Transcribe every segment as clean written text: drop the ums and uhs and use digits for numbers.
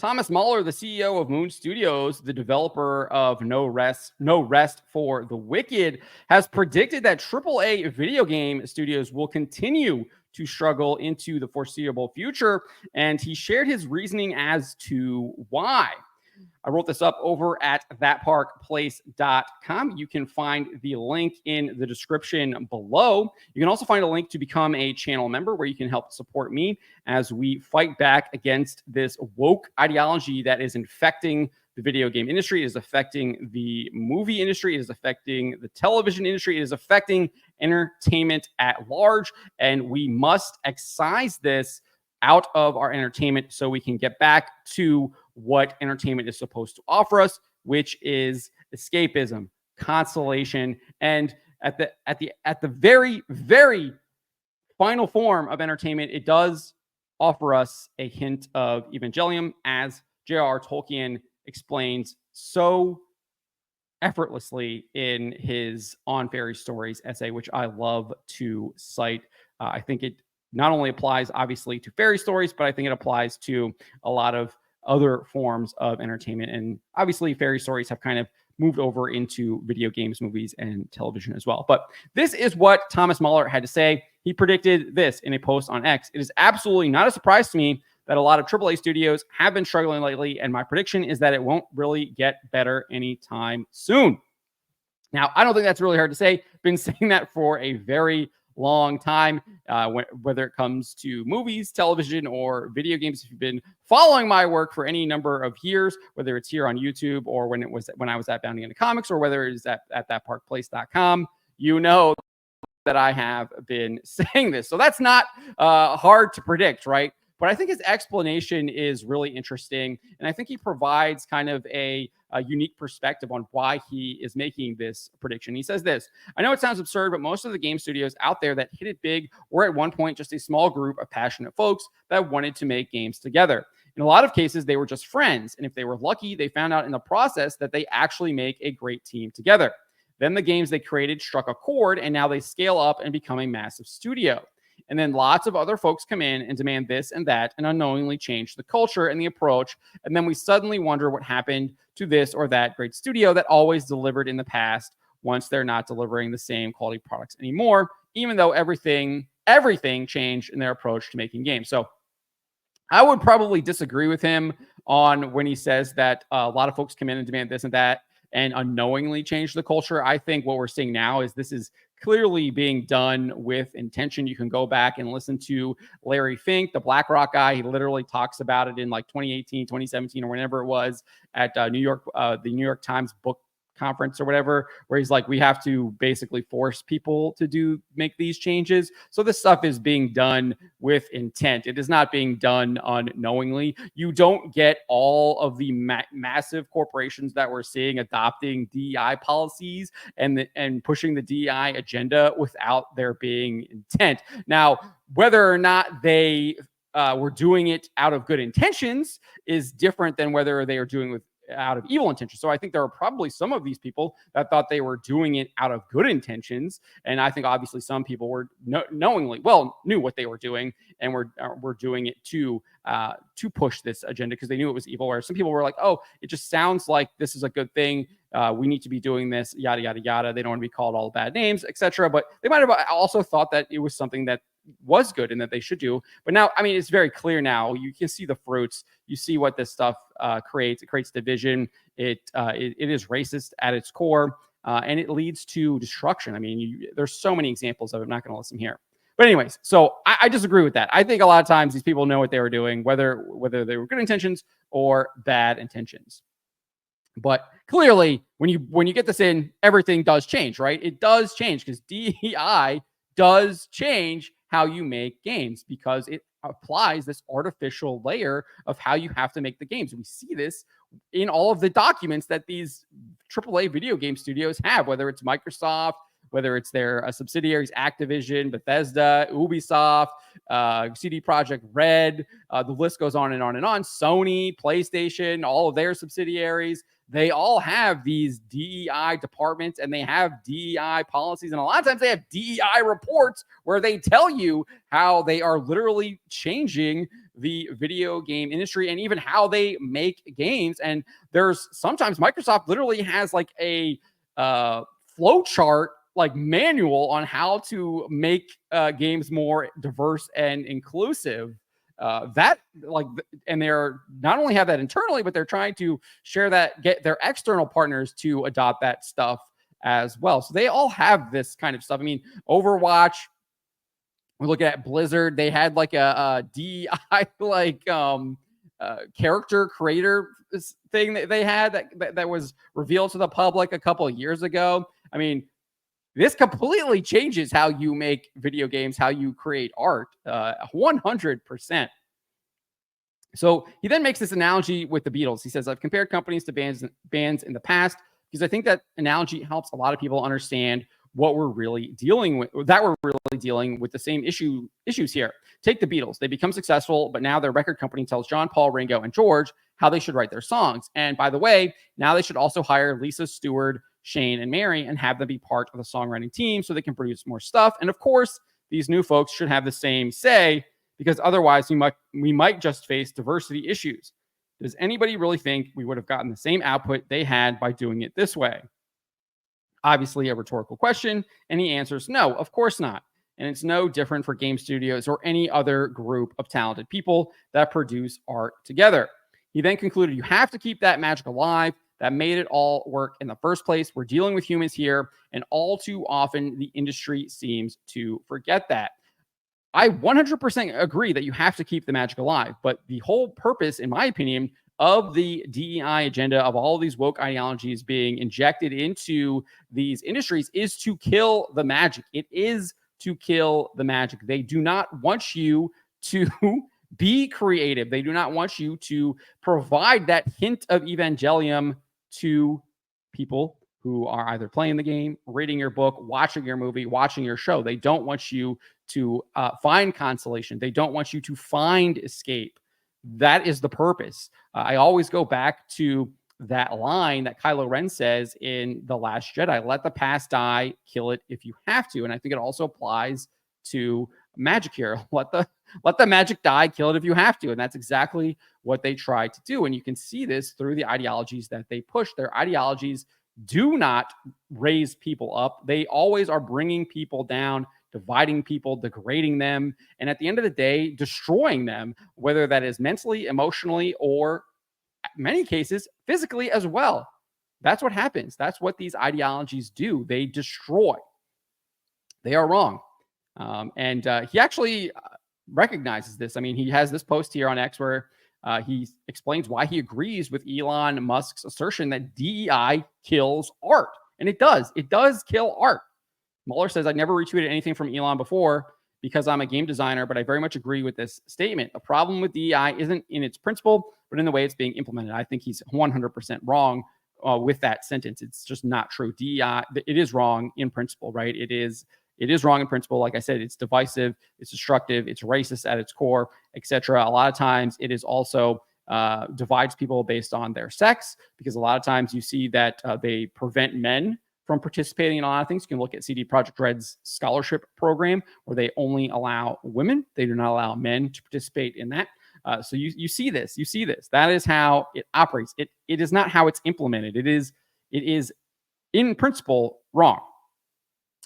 Thomas Muller, the CEO of Moon Studios, the developer of No Rest for the Wicked, has predicted that AAA video game studios will continue to struggle into the foreseeable future, and he shared his reasoning as to why. I wrote this up over at thatparkplace.com. You can find the link in the description below. You can also find a link to become a channel member where you can help support me as we fight back against this woke ideology that is infecting the video game industry, it is affecting the movie industry, it is affecting the television industry, it is affecting entertainment at large, and we must excise this out of our entertainment so we can get back to what entertainment is supposed to offer us, which is escapism, consolation, and at the very, very final form of entertainment, it does offer us a hint of evangelium, as J.R.R. Tolkien explains so effortlessly in his On Fairy Stories essay, which I love to cite. I think it not only applies, obviously, to fairy stories, but I think it applies to a lot of other forms of entertainment. And obviously, fairy stories have kind of moved over into video games, movies, and television as well. But this is what Thomas Muller had to say. He predicted this in a post on X. It is absolutely not a surprise to me that a lot of AAA studios have been struggling lately, and my prediction is that it won't really get better anytime soon. Now, I don't think that's really hard to say. Been saying that for a very long time, whether it comes to movies, television, or video games. If you've been following my work for any number of years, whether it's here on YouTube or when I was at Bounding into Comics, or whether it is at thatparkplace.com, you know that I have been saying this. So that's not hard to predict, right? But I think his explanation is really interesting. And I think he provides kind of a unique perspective on why he is making this prediction. He says this: I know it sounds absurd, but most of the game studios out there that hit it big were at one point just a small group of passionate folks that wanted to make games together. In a lot of cases, they were just friends. And if they were lucky, they found out in the process that they actually make a great team together. Then the games they created struck a chord, and now they scale up and become a massive studio. And then lots of other folks come in and demand this and that and unknowingly change the culture and the approach. And then we suddenly wonder what happened to this or that great studio that always delivered in the past once they're not delivering the same quality products anymore, even though everything changed in their approach to making games. So I would probably disagree with him on when he says that a lot of folks come in and demand this and that and unknowingly change the culture. I think what we're seeing now is this is clearly being done with intention. You can go back and listen to Larry Fink, the BlackRock guy. He literally talks about it in like 2018, 2017, or whenever it was at the New York Times book conference or whatever, where he's like, we have to basically force people to make these changes. So this stuff is being done with intent. It is not being done unknowingly. You don't get all of the massive corporations that we're seeing adopting DEI policies and pushing the DEI agenda without there being intent. Now, whether or not they were doing it out of good intentions is different than whether they are doing it out of evil intentions. So I think there are probably some of these people that thought they were doing it out of good intentions, and I think obviously some people were knew what they were doing and were doing it to push this agenda because they knew it was evil. Where some people were like, "Oh, it just sounds like this is a good thing. We need to be doing this." Yada yada yada. They don't want to be called all bad names, etc. But they might have also thought that it was something that was good and that they should do. But now, I mean, it's very clear now. You can see the fruits. You see what this stuff creates. It creates division. It is racist at its core, and it leads to destruction. I mean, there's so many examples of it. I'm not going to list them here. But anyways, so I disagree with that. I think a lot of times these people know what they were doing, whether they were good intentions or bad intentions. But clearly, when you get this in, everything does change, right? It does change because DEI does change how you make games because it applies this artificial layer of how you have to make the games. We see this in all of the documents that these AAA video game studios have, whether it's Microsoft, whether it's their subsidiaries, Activision, Bethesda, Ubisoft, CD Projekt Red, the list goes on and on and on. Sony, PlayStation, all of their subsidiaries, they all have these DEI departments and they have DEI policies. And a lot of times they have DEI reports where they tell you how they are literally changing the video game industry and even how they make games. And there's sometimes Microsoft literally has like a flow chart, like manual on how to make games more diverse and inclusive. And they're not only have that internally, but they're trying to share that, get their external partners to adopt that stuff as well. So they all have this kind of stuff. I mean, Overwatch, we look at Blizzard, they had like a DEI like character creator thing that they had that was revealed to the public a couple of years ago. I mean, this completely changes how you make video games, how you create art, 100%. So he then makes this analogy with the Beatles. He says, I've compared companies to bands in the past because I think that analogy helps a lot of people understand what we're really dealing with, that we're really dealing with the same issues here. Take the Beatles. They become successful, but now their record company tells John, Paul, Ringo, and George how they should write their songs. And by the way, now they should also hire Lisa Stewart, Shane, and Mary and have them be part of the songwriting team so they can produce more stuff. And of course, these new folks should have the same say because otherwise we might just face diversity issues. Does anybody really think we would have gotten the same output they had by doing it this way? Obviously a rhetorical question, and he answers, no, of course not. And it's no different for game studios or any other group of talented people that produce art together. He then concluded, you have to keep that magic alive that made it all work in the first place. We're dealing with humans here, and all too often the industry seems to forget that. I 100% agree that you have to keep the magic alive, but the whole purpose, in my opinion, of the DEI agenda, of all of these woke ideologies being injected into these industries is to kill the magic. It is to kill the magic. They do not want you to be creative. They do not want you to provide that hint of evangelium to people who are either playing the game, reading your book, watching your movie, watching your show. They don't want you to find consolation. They don't want you to find escape. That is the purpose. I always go back to that line that Kylo Ren says in The Last Jedi, let the past die, kill it if you have to. And I think it also applies to magic here. Let the magic die, kill it if you have to. And that's exactly what they try to do. And you can see this through the ideologies that they push. Their ideologies do not raise people up. They always are bringing people down, dividing people, degrading them, and at the end of the day, destroying them, whether that is mentally, emotionally, or in many cases, physically as well. That's what happens. That's what these ideologies do. They destroy. They are wrong. And he actually recognizes this. I mean, he has this post here on X where he explains why he agrees with Elon Musk's assertion that DEI kills art. And it does. It does kill art. Mueller says, I never retweeted anything from Elon before because I'm a game designer, but I very much agree with this statement. The problem with DEI isn't in its principle, but in the way it's being implemented. I think he's 100% wrong with that sentence. It's just not true. DEI, it is wrong in principle, right? It is wrong in principle. Like I said, it's divisive, it's destructive, it's racist at its core, etc. A lot of times it is also divides people based on their sex, because a lot of times you see that they prevent men from participating in a lot of things. You can look at CD Projekt Red's scholarship program where they only allow women. They do not allow men to participate in that. So you see this. You see this. That is how it operates. It is not how it's implemented. It is in principle wrong.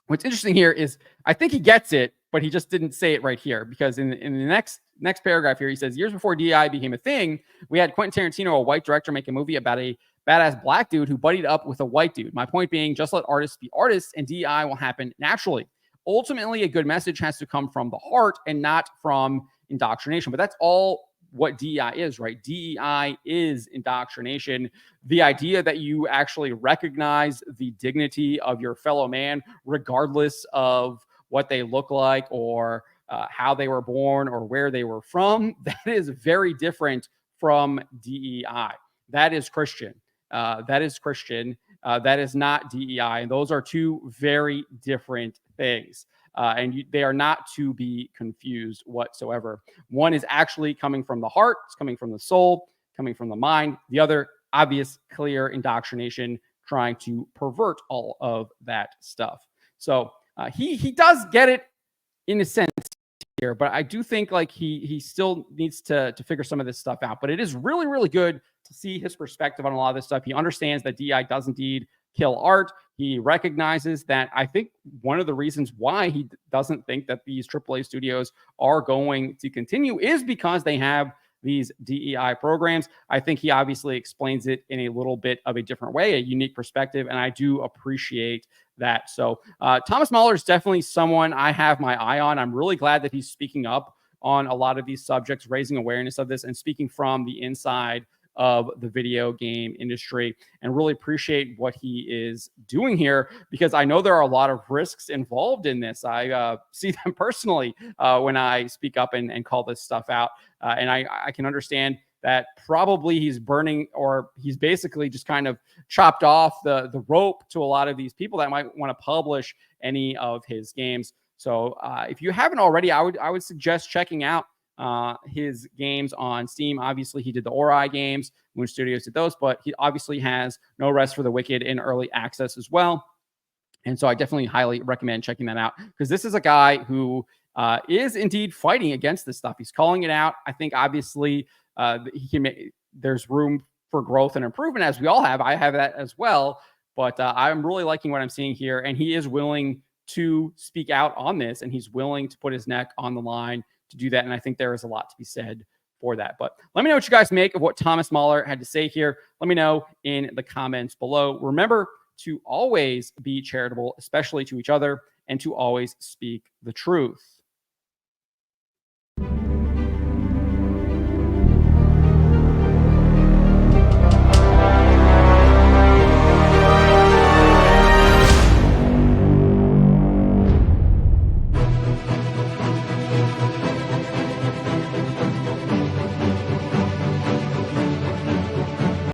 What's interesting here is I think he gets it, but he just didn't say it right here, because in the next paragraph here, he says, years before DEI became a thing, we had Quentin Tarantino, a white director, make a movie about a badass black dude who buddied up with a white dude. My point being, just let artists be artists and DEI will happen naturally. Ultimately, a good message has to come from the heart and not from indoctrination. But that's all what DEI is, right? DEI is indoctrination. The idea that you actually recognize the dignity of your fellow man, regardless of what they look like or how they were born or where they were from, that is very different from DEI. That is Christian. That is Christian. That is not DEI. And those are two very different things. And they are not to be confused whatsoever. One is actually coming from the heart. It's coming from the soul, coming from the mind. The other, obvious, clear indoctrination, trying to pervert all of that stuff. So he does get it in a sense here, but I do think like he still needs to figure some of this stuff out. But it is really, really good to see his perspective on a lot of this stuff. He understands that DI does indeed kill art. He recognizes that. I think one of the reasons why he doesn't think that these AAA studios are going to continue is because they have these DEI programs. I think he obviously explains it in a little bit of a different way, a unique perspective, and I do appreciate that. So Thomas Mahler is definitely someone I have my eye on. I'm really glad that he's speaking up on a lot of these subjects, raising awareness of this, and speaking from the inside of the video game industry, and really appreciate what he is doing here, because I know there are a lot of risks involved in this. I see them personally when I speak up and call this stuff out. And I can understand that probably he's burning, or he's basically just kind of chopped off the rope to a lot of these people that might want to publish any of his games. So if you haven't already, I would suggest checking out his games on Steam. Obviously, he did the Ori games. Moon Studios did those, but he obviously has No Rest for the Wicked in early access as well. And so I definitely highly recommend checking that out, because this is a guy who is indeed fighting against this stuff. He's calling it out. I think obviously he can there's room for growth and improvement, as we all have. I have that as well. But I'm really liking what I'm seeing here. And he is willing to speak out on this, and he's willing to put his neck on the line to do that. And I think there is a lot to be said for that. But let me know what you guys make of what Thomas Mahler had to say here. Let me know in the comments below. Remember to always be charitable, especially to each other, and to always speak the truth.